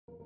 Hello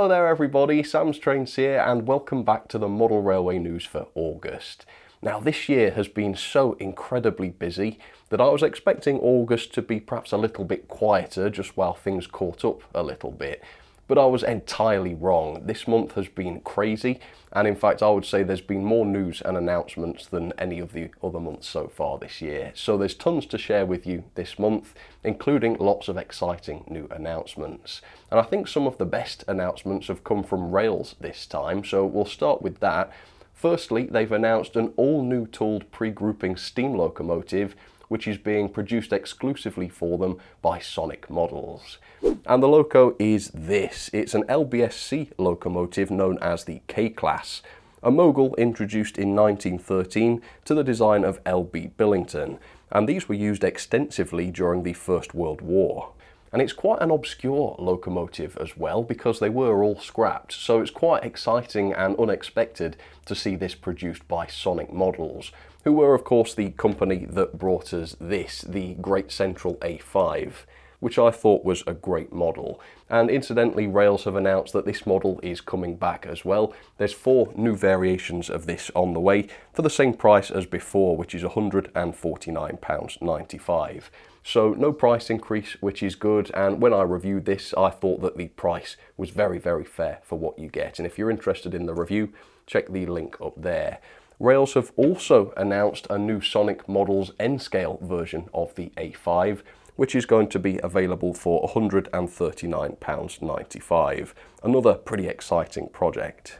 there everybody, Sam's Trains here and welcome back to the Model Railway News for August. Now this year has been so incredibly busy that I was expecting August to be perhaps a little bit quieter just while things caught up a little bit. But I was entirely wrong. This month has been crazy, and in fact I would say there's been more news and announcements than any of the other months so far this year. So there's tons to share with you this month, including lots of exciting new announcements. And I think some of the best announcements have come from Rails this time, so we'll start with that. Firstly, they've announced an all-new tooled pre-grouping steam locomotive which is being produced exclusively for them by Sonic Models. And the loco is this. It's an LBSC locomotive known as the K-Class, a mogul introduced in 1913 to the design of L.B. Billington, and these were used extensively during the First World War. And it's quite an obscure locomotive as well because they were all scrapped, so it's quite exciting and unexpected to see this produced by Sonic Models, who were of course the company that brought us this, the Great Central A5, which I thought was a great model. And incidentally, Rails have announced that this model is coming back as well. There's 4 new variations of this on the way for the same price as before, which is £149.95. So no price increase, which is good, and when I reviewed this I thought that the price was very fair for what you get, and if you're interested in the review, check the link up there. Rails have also announced a new Sonic Models N-Scale version of the A5, which is going to be available for £139.95. Another pretty exciting project.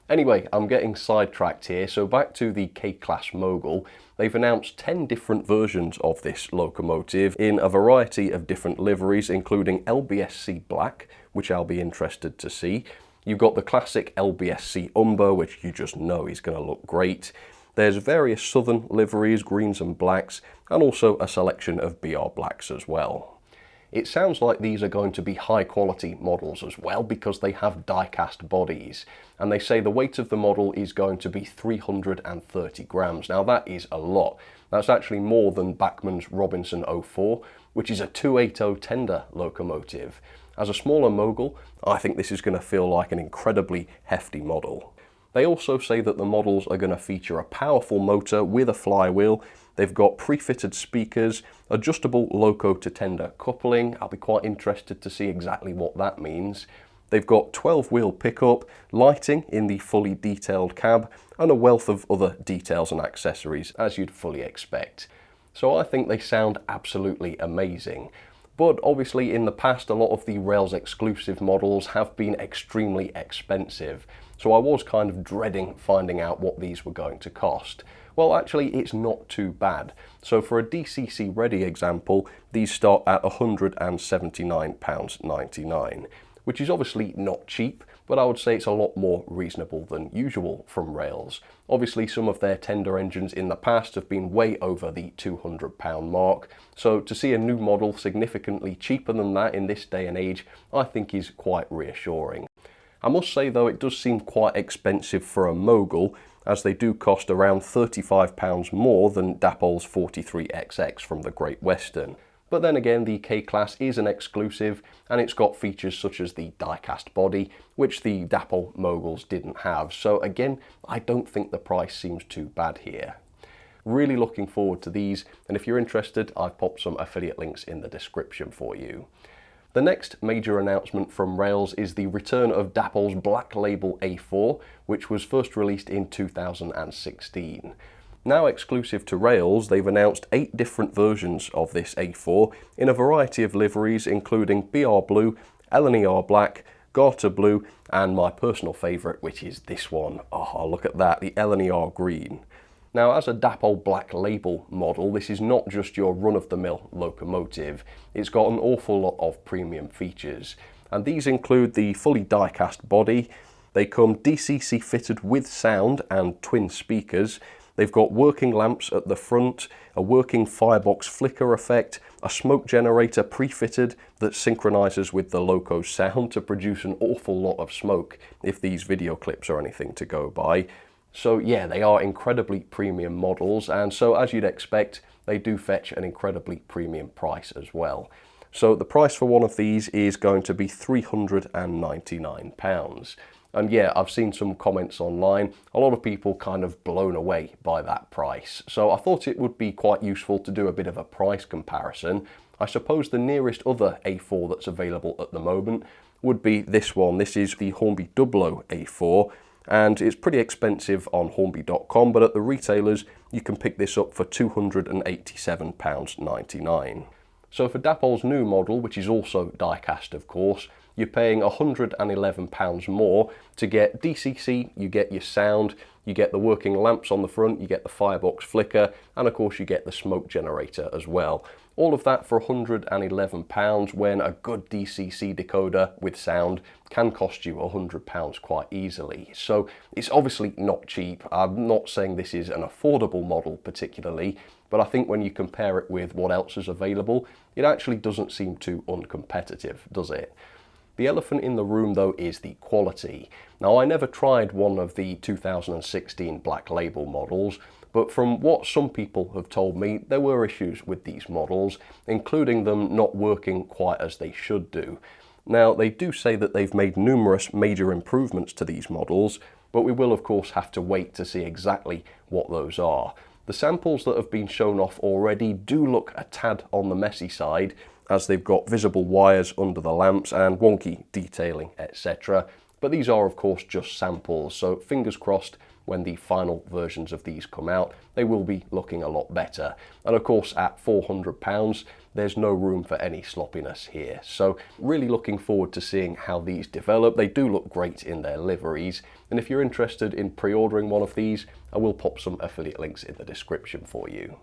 Anyway, I'm getting sidetracked here, so back to the K-Class Mogul. They've announced 10 different versions of this locomotive in a variety of different liveries, including LBSC Black, which I'll be interested to see. You've got the classic LBSC Umber, which you just know is going to look great. There's various southern liveries, greens and blacks, and also a selection of BR blacks as well. It sounds like these are going to be high quality models as well because they have die-cast bodies, and they say the weight of the model is going to be 330 grams. Now that is a lot. That's actually more than Bachmann's Robinson 04, which is a 280 tender locomotive. As a smaller mogul, I think this is going to feel like an incredibly hefty model. They also say that the models are going to feature a powerful motor with a flywheel. They've got pre-fitted speakers, adjustable loco to tender coupling. I'll be quite interested to see exactly what that means. They've got 12-wheel pickup, lighting in the fully detailed cab, and a wealth of other details and accessories, as you'd fully expect. So I think they sound absolutely amazing. But obviously in the past a lot of the Rails exclusive models have been extremely expensive, so I was kind of dreading finding out what these were going to cost. Well, actually it's not too bad. So for a DCC ready example, these start at £179.99, which is obviously not cheap, but I would say it's a lot more reasonable than usual from Rails. Obviously some of their tender engines in the past have been way over the £200 mark, so to see a new model significantly cheaper than that in this day and age, I think is quite reassuring. I must say though, it does seem quite expensive for a mogul, as they do cost around £35 more than Dapol's 43XX from the Great Western. But then again, the K-Class is an exclusive, and it's got features such as the die-cast body, which the Dapol moguls didn't have. So again, I don't think the price seems too bad here. Really looking forward to these, and if you're interested, I've popped some affiliate links in the description for you. The next major announcement from Rails is the return of Dapol's Black Label A4, which was first released in 2016. Now exclusive to Rails, they've announced 8 different versions of this A4 in a variety of liveries, including BR Blue, LNER Black, Garter Blue, and my personal favourite, which is this one. Oh, look at that, the LNER Green. Now, as a Dapol Black Label model, this is not just your run-of-the-mill locomotive. It's got an awful lot of premium features, and these include the fully die-cast body. They come DCC fitted with sound and twin speakers. They've got working lamps at the front, a working firebox flicker effect, a smoke generator pre-fitted that synchronises with the loco's sound to produce an awful lot of smoke if these video clips are anything to go by. So yeah, they are incredibly premium models, and so as you'd expect, they do fetch an incredibly premium price as well. So the price for one of these is going to be £399. And yeah, I've seen some comments online, a lot of people kind of blown away by that price. So I thought it would be quite useful to do a bit of a price comparison. I suppose the nearest other A4 that's available at the moment would be this one. This is the Hornby OO A4, and it's pretty expensive on hornby.com, but at the retailers you can pick this up for £287.99. So for Dapol's new model, which is also die-cast of course, you're paying £111 more to get DCC, you get your sound, you get the working lamps on the front, you get the firebox flicker, and of course you get the smoke generator as well. All of that for £111 when a good DCC decoder with sound can cost you £100 quite easily. So it's obviously not cheap. I'm not saying this is an affordable model particularly, but I think when you compare it with what else is available, it actually doesn't seem too uncompetitive, does it? The elephant in the room though is the quality. Now I never tried one of the 2016 Black Label models, but from what some people have told me, there were issues with these models, including them not working quite as they should do. Now they do say that they've made numerous major improvements to these models, but we will of course have to wait to see exactly what those are. The samples that have been shown off already do look a tad on the messy side, as they've got visible wires under the lamps and wonky detailing, etc. But these are of course just samples, so fingers crossed when the final versions of these come out, they will be looking a lot better. And of course at £400, there's no room for any sloppiness here. So really looking forward to seeing how these develop. They do look great in their liveries. And if you're interested in pre-ordering one of these, I will pop some affiliate links in the description for you.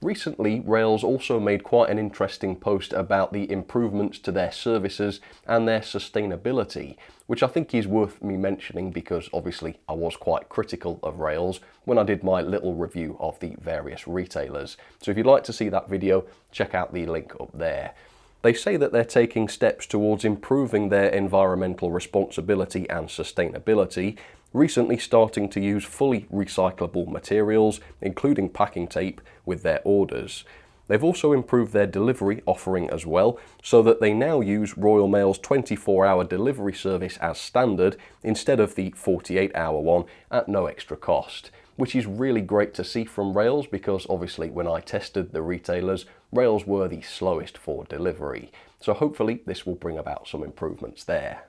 Recently, Rails also made quite an interesting post about the improvements to their services and their sustainability, which I think is worth me mentioning because obviously I was quite critical of Rails when I did my little review of the various retailers. So if you'd like to see that video, check out the link up there. They say that they're taking steps towards improving their environmental responsibility and sustainability, recently starting to use fully recyclable materials, including packing tape, with their orders. They've also improved their delivery offering as well, so that they now use Royal Mail's 24-hour delivery service as standard instead of the 48-hour one at no extra cost, which is really great to see from Rails because obviously when I tested the retailers, Rails were the slowest for delivery. So hopefully this will bring about some improvements there.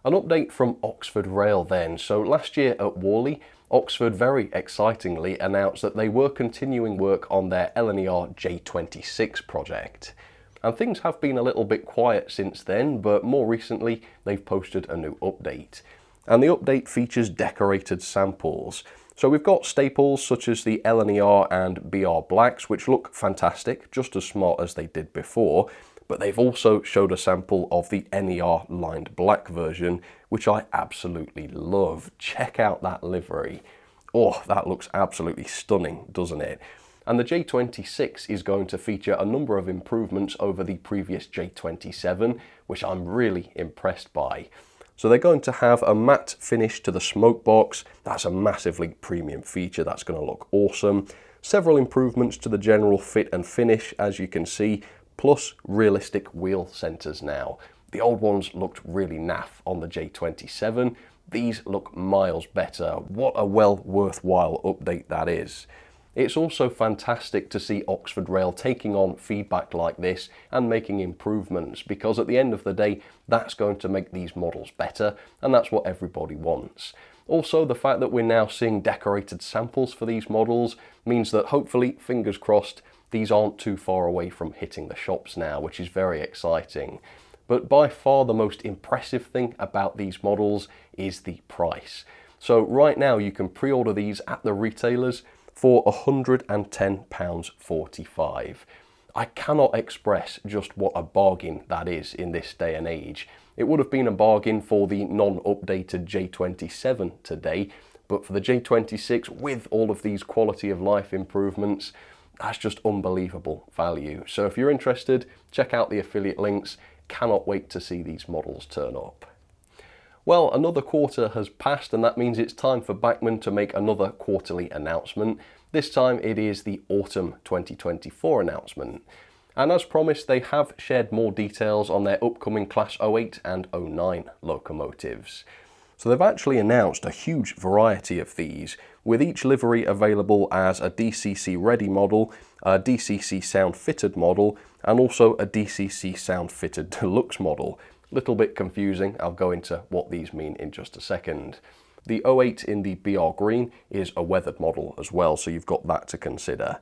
An update from Oxford Rail then. So last year at Worley, Oxford very excitingly announced that they were continuing work on their LNER J26 project. And things have been a little bit quiet since then, but more recently they've posted a new update. And the update features decorated samples. So we've got staples such as the LNER and BR Blacks, which look fantastic, just as smart as they did before. But they've also showed a sample of the NER lined black version, which I absolutely love. Check out that livery. Oh, that looks absolutely stunning, doesn't it? And the J26 is going to feature a number of improvements over the previous J27, which I'm really impressed by. So they're going to have a matte finish to the smoke box. That's a massively premium feature. That's going to look awesome. Several improvements to the general fit and finish, as you can see, plus realistic wheel centers now. The old ones looked really naff on the J27. These look miles better. What a worthwhile update that is. It's also fantastic to see Oxford Rail taking on feedback like this and making improvements, because at the end of the day, that's going to make these models better, and that's what everybody wants. Also, the fact that we're now seeing decorated samples for these models means that hopefully, fingers crossed, these aren't too far away from hitting the shops now, which is very exciting. But by far the most impressive thing about these models is the price. So right now you can pre-order these at the retailers for £110.45. I cannot express just what a bargain that is in this day and age. It would have been a bargain for the non-updated J27 today, but for the J26 with all of these quality of life improvements, that's just unbelievable value. So if you're interested, check out the affiliate links. Cannot wait to see these models turn up. Well, another quarter has passed, and that means it's time for Bachmann to make another quarterly announcement. This time it is the autumn 2024 announcement. And as promised, they have shared more details on their upcoming Class 08 and 09 locomotives. So they've actually announced a huge variety of these, with each livery available as a DCC ready model, a DCC sound fitted model, and also a DCC sound fitted deluxe model. Little bit confusing, I'll go into what these mean in just a second. The 08 in the BR green is a weathered model as well, so you've got that to consider.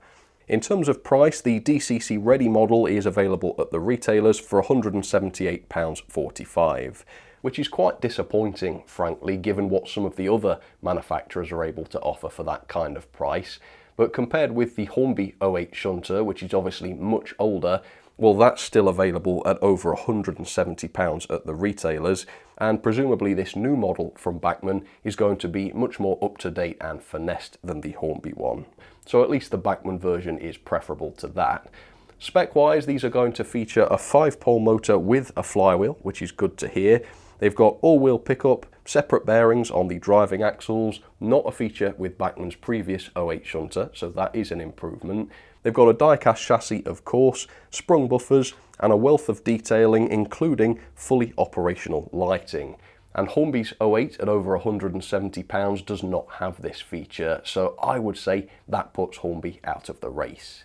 In terms of price, the DCC ready model is available at the retailers for £178.45, which is quite disappointing, frankly, given what some of the other manufacturers are able to offer for that kind of price. But compared with the Hornby 08 shunter, which is obviously much older, well, that's still available at over £170 at the retailers, and presumably this new model from Bachmann is going to be much more up-to-date and finessed than the Hornby one. So at least the Bachmann version is preferable to that. Spec-wise, these are going to feature a 5-pole motor with a flywheel, which is good to hear. They've got all-wheel pickup, separate bearings on the driving axles, not a feature with Bachmann's previous 08 shunter, so that is an improvement. They've got a die-cast chassis, of course, sprung buffers, and a wealth of detailing, including fully operational lighting. And Hornby's 08 at over £170 does not have this feature, so I would say that puts Hornby out of the race.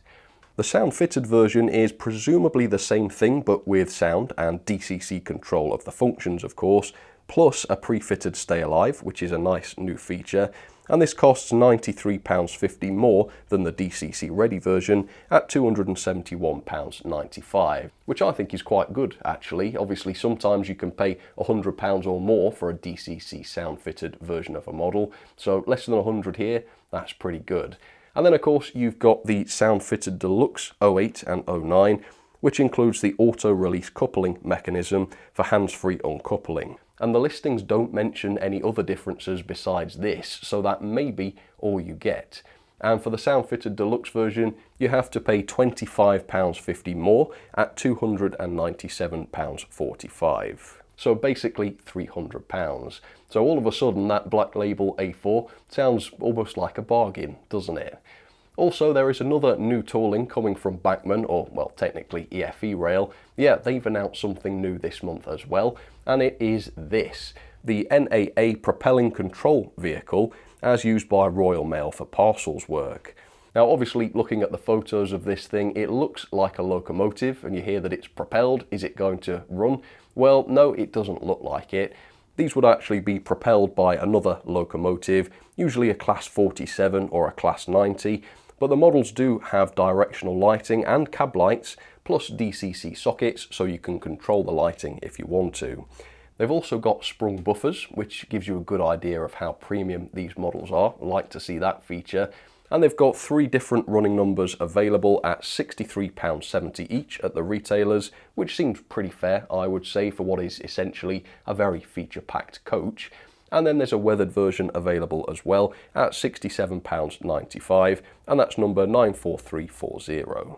The sound-fitted version is presumably the same thing, but with sound and DCC control of the functions, of course, plus a pre-fitted Stay Alive, which is a nice new feature, and this costs £93.50 more than the DCC ready version at £271.95, which I think is quite good, actually. Obviously, sometimes you can pay £100 or more for a DCC sound-fitted version of a model, so less than £100 here, that's pretty good. And then, of course, you've got the sound-fitted deluxe 08 and 09, which includes the auto-release coupling mechanism for hands-free uncoupling. And the listings don't mention any other differences besides this, so that may be all you get. And for the sound-fitted deluxe version, you have to pay £25.50 more at £297.45. So basically £300. So all of a sudden that Black Label A4 sounds almost like a bargain, doesn't it? Also, there is another new tooling coming from Bachmann, or well, technically EFE Rail. Yeah, they've announced something new this month as well, and it is this, the NAA propelling control vehicle as used by Royal Mail for parcels work. Now, obviously, looking at the photos of this thing, it looks like a locomotive, and you hear that it's propelled. Is it going to run? Well, no, it doesn't look like it. These would actually be propelled by another locomotive, usually a Class 47 or a Class 90, but the models do have directional lighting and cab lights, plus DCC sockets, so you can control the lighting if you want to. They've also got sprung buffers, which gives you a good idea of how premium these models are. I like to see that feature. And they've got 3 different running numbers available at £63.70 each at the retailers, which seems pretty fair, I would say, for what is essentially a very feature-packed coach. And then there's a weathered version available as well at £67.95, and that's number 94340.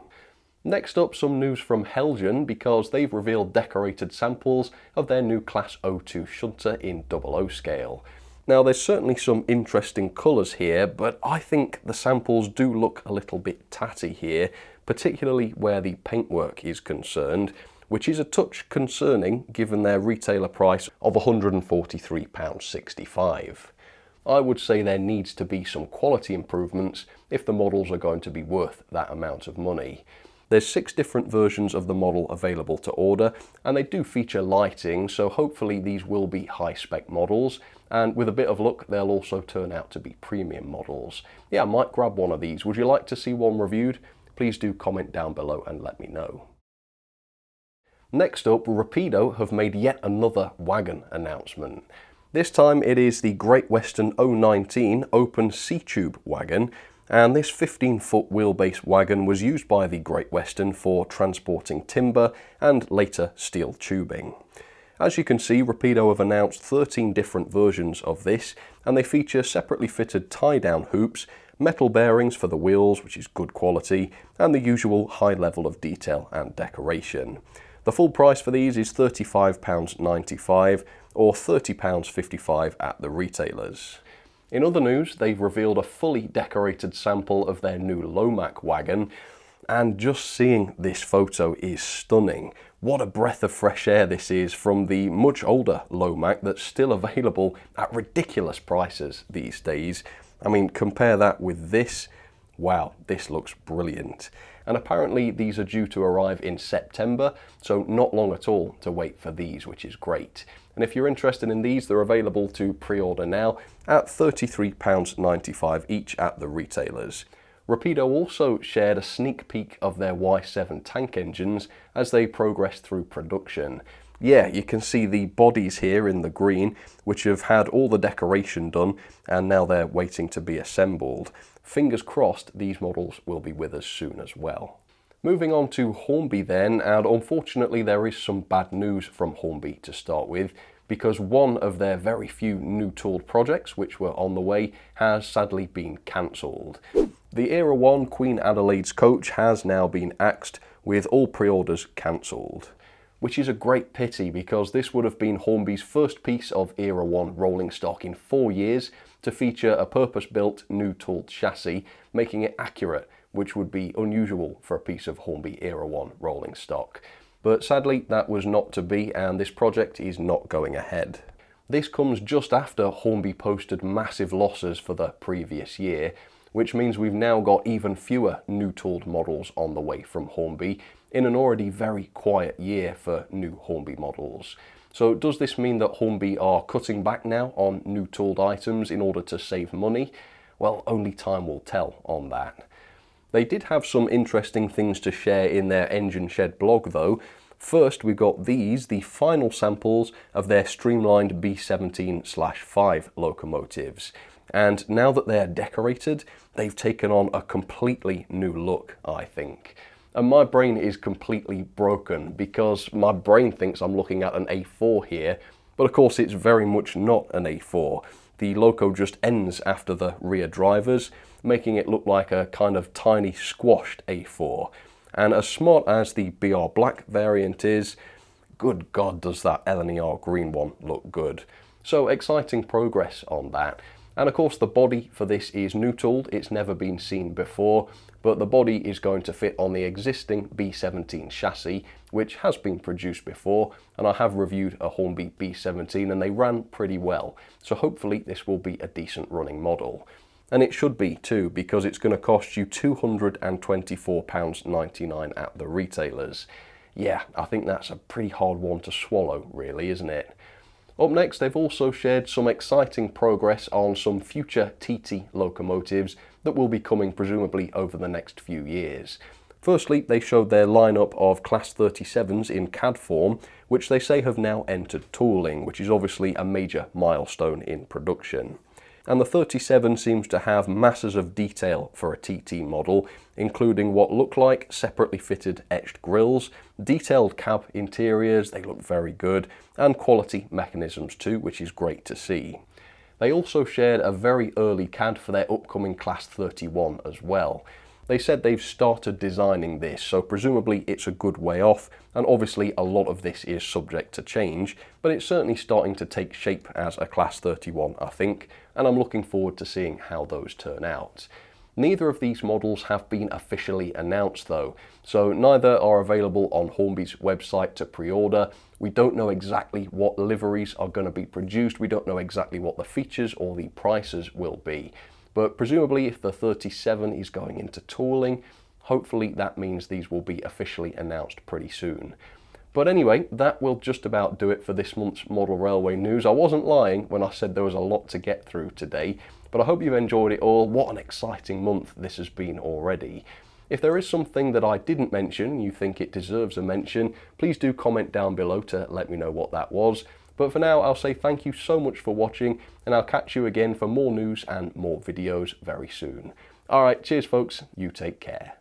Next up, some news from Heljan, because they've revealed decorated samples of their new Class 02 shunter in 00 scale. Now, there's certainly some interesting colours here, but I think the samples do look a little bit tatty here, particularly where the paintwork is concerned, which is a touch concerning given their retailer price of £143.65. I would say there needs to be some quality improvements if the models are going to be worth that amount of money. There's 6 different versions of the model available to order, and they do feature lighting, so hopefully these will be high-spec models, and with a bit of luck they'll also turn out to be premium models. Yeah, I might grab one of these. Would you like to see one reviewed? Please do comment down below and let me know. Next up, Rapido have made yet another wagon announcement. This time it is the Great Western 019 Open C-Tube wagon, and this 15-foot wheelbase wagon was used by the Great Western for transporting timber and later steel tubing. As you can see, Rapido have announced 13 different versions of this, and they feature separately fitted tie-down hoops, metal bearings for the wheels, which is good quality, and the usual high level of detail and decoration. The full price for these is £35.95 or £30.55 at the retailers. In other news, they've revealed a fully decorated sample of their new Lomac wagon, and just seeing this photo is stunning. What a breath of fresh air this is from the much older Lomac that's still available at ridiculous prices these days. I mean, compare that with this. Wow, this looks brilliant. And apparently these are due to arrive in September, so not long at all to wait for these, which is great. And if you're interested in these, they're available to pre-order now at £33.95 each at the retailers. Rapido also shared a sneak peek of their Y7 tank engines as they progress through production. Yeah, you can see the bodies here in the green, which have had all the decoration done and now they're waiting to be assembled. Fingers crossed these models will be with us soon as well. Moving on to Hornby then, and unfortunately there is some bad news from Hornby to start with, because one of their very few new tooled projects which were on the way has sadly been cancelled. The Era 1 Queen Adelaide's coach has now been axed, with all pre-orders cancelled. Which is a great pity, because this would have been Hornby's first piece of Era 1 rolling stock in 4 years to feature a purpose-built new tooled chassis, making it accurate, which would be unusual for a piece of Hornby Era 1 rolling stock. But sadly that was not to be, and this project is not going ahead. This comes just after Hornby posted massive losses for the previous year, which means we've now got even fewer new tooled models on the way from Hornby in an already very quiet year for new Hornby models. So does this mean that Hornby are cutting back now on new tooled items in order to save money? Well, only time will tell on that. They did have some interesting things to share in their Engine Shed blog though. First, we got these, the final samples of their streamlined B17/5 locomotives. And now that they're decorated, they've taken on a completely new look, I think. And my brain is completely broken, because my brain thinks I'm looking at an A4 here, but of course it's very much not an A4. The loco just ends after the rear drivers, making it look like a kind of tiny squashed A4. And as smart as the BR Black variant is, good God does that LNER green one look good. So exciting progress on that. And of course the body for this is new tooled, it's never been seen before, but the body is going to fit on the existing B17 chassis, which has been produced before, and I have reviewed a Hornby B17 and they ran pretty well, so hopefully this will be a decent running model. And it should be too, because it's going to cost you £224.99 at the retailers. Yeah, I think that's a pretty hard one to swallow really, isn't it? Up next, they've also shared some exciting progress on some future TT locomotives that will be coming presumably over the next few years. Firstly, they showed their lineup of Class 37s in CAD form, which they say have now entered tooling, which is obviously a major milestone in production. And the 37 seems to have masses of detail for a TT model, including what look like separately fitted etched grills, detailed cab interiors, they look very good, and quality mechanisms too, which is great to see. They also shared a very early CAD for their upcoming Class 31 as well. They said they've started designing this, so presumably it's a good way off, and obviously a lot of this is subject to change, but it's certainly starting to take shape as a Class 31, I think, and I'm looking forward to seeing how those turn out. Neither of these models have been officially announced though, so neither are available on Hornby's website to pre-order. We don't know exactly what liveries are going to be produced, we don't know exactly what the features or the prices will be. But presumably if the 37 is going into tooling, hopefully that means these will be officially announced pretty soon. But anyway, that will just about do it for this month's Model Railway news. I wasn't lying when I said there was a lot to get through today, but I hope you've enjoyed it all. What an exciting month this has been already. If there is something that I didn't mention, you think it deserves a mention, please do comment down below to let me know what that was. But for now, I'll say thank you so much for watching, and I'll catch you again for more news and more videos very soon. Alright, cheers folks, you take care.